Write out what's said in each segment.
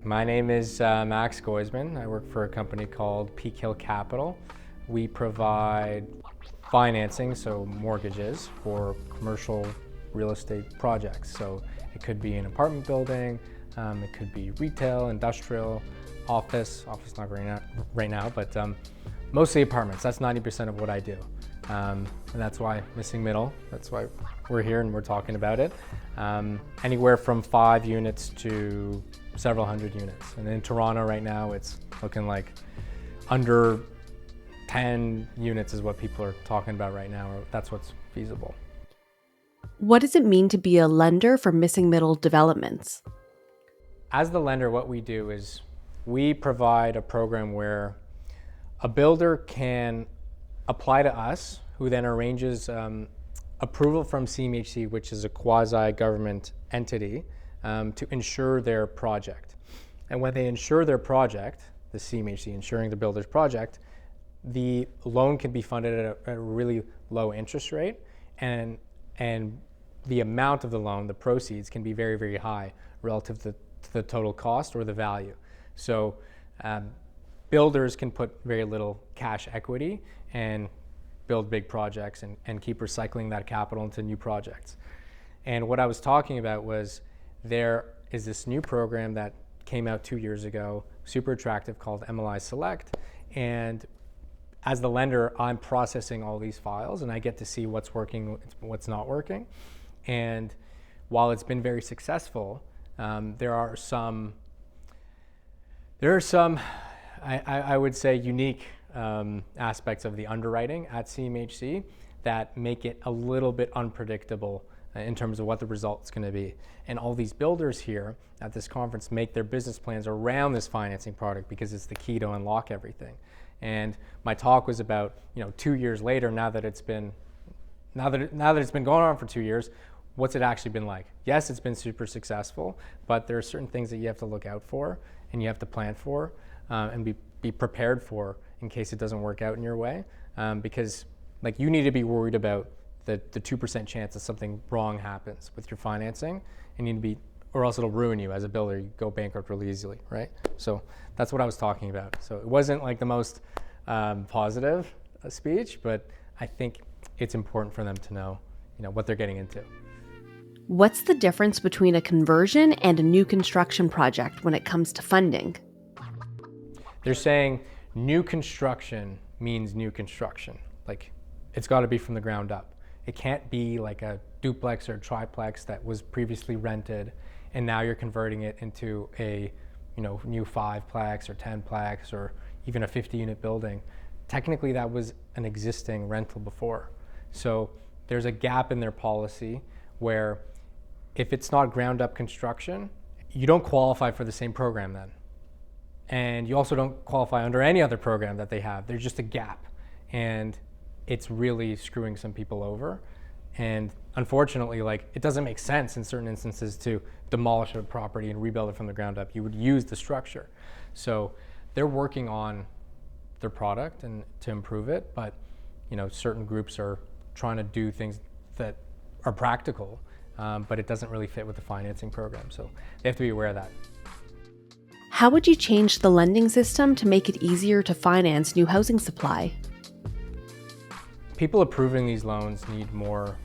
My name is Max Goyzman. I work for a company called Peakhill Capital. We provide financing, so mortgages, for commercial real estate projects. So it could be an apartment building, it could be retail, industrial, office not right now, but mostly apartments. That's 90% of what I do. And that's why missing middle, that's why we're here and we're talking about it. Anywhere from 5 units to several hundred units. And in Toronto right now, it's looking like under 10 units is what people are talking about right now, or that's what's feasible. What does it mean to be a lender for missing middle developments? As the lender, what we do is we provide a program where a builder can apply to us, who then arranges approval from CMHC, which is a quasi-government entity, to insure their project. And when they insure their project, the CMHC insuring the builder's project, the loan can be funded at a really low interest rate, and the amount of the loan, the proceeds, can be very, very high relative to the total cost or the value. So builders can put very little cash equity and build big projects and keep recycling that capital into new projects. And what I was talking about was there is this new program that came out 2 years ago, super attractive, called MLI Select. And as the lender, I'm processing all these files and I get to see what's working, what's not working. And while it's been very successful, there are some I would say unique aspects of the underwriting at CMHC that make it a little bit unpredictable in terms of what the result's going to be. And all these builders here at this conference make their business plans around this financing product because it's the key to unlock everything. And my talk was about, 2 years later, now that it's been going on for 2 years, what's it actually been like? Yes, it's been super successful, but there are certain things that you have to look out for and you have to plan for and be prepared for in case it doesn't work out in your way. Because you need to be worried about the 2% chance that something wrong happens with your financing, and you need to be, or else it'll ruin you as a builder. You go bankrupt really easily, right? So that's what I was talking about. So it wasn't like the most positive speech, but I think it's important for them to know, what they're getting into. What's the difference between a conversion and a new construction project when it comes to funding? They're saying new construction means new construction. It's got to be from the ground up. It can't be like a duplex or a triplex that was previously rented and now you're converting it into a new 5-plex or 10-plex or even a 50-unit building. Technically that was an existing rental before. So there's a gap in their policy where if it's not ground up construction, you don't qualify for the same program then. And you also don't qualify under any other program that they have. There's just a gap. And it's really screwing some people over. And unfortunately, it doesn't make sense in certain instances to demolish a property and rebuild it from the ground up. You would use the structure. So they're working on their product and to improve it, but certain groups are trying to do things that are practical, but it doesn't really fit with the financing program. So they have to be aware of that. How would you change the lending system to make it easier to finance new housing supply? People approving these loans need more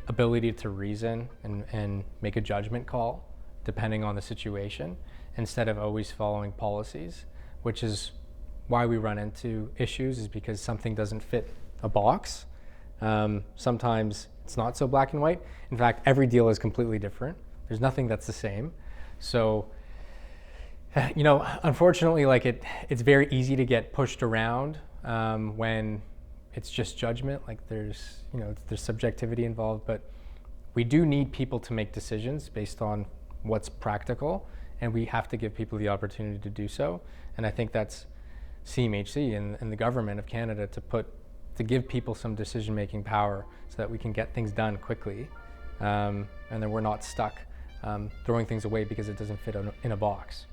ability to reason and make a judgment call depending on the situation instead of always following policies, which is why we run into issues, is because something doesn't fit a box. Sometimes it's not so black and white. In fact, every deal is completely different. There's nothing that's the same. So, unfortunately, it's very easy to get pushed around when it's just judgment. There's subjectivity involved, but we do need people to make decisions based on what's practical, and we have to give people the opportunity to do so. And I think that's CMHC and the government of Canada to give people some decision-making power so that we can get things done quickly, and then we're not stuck throwing things away because it doesn't fit in a box.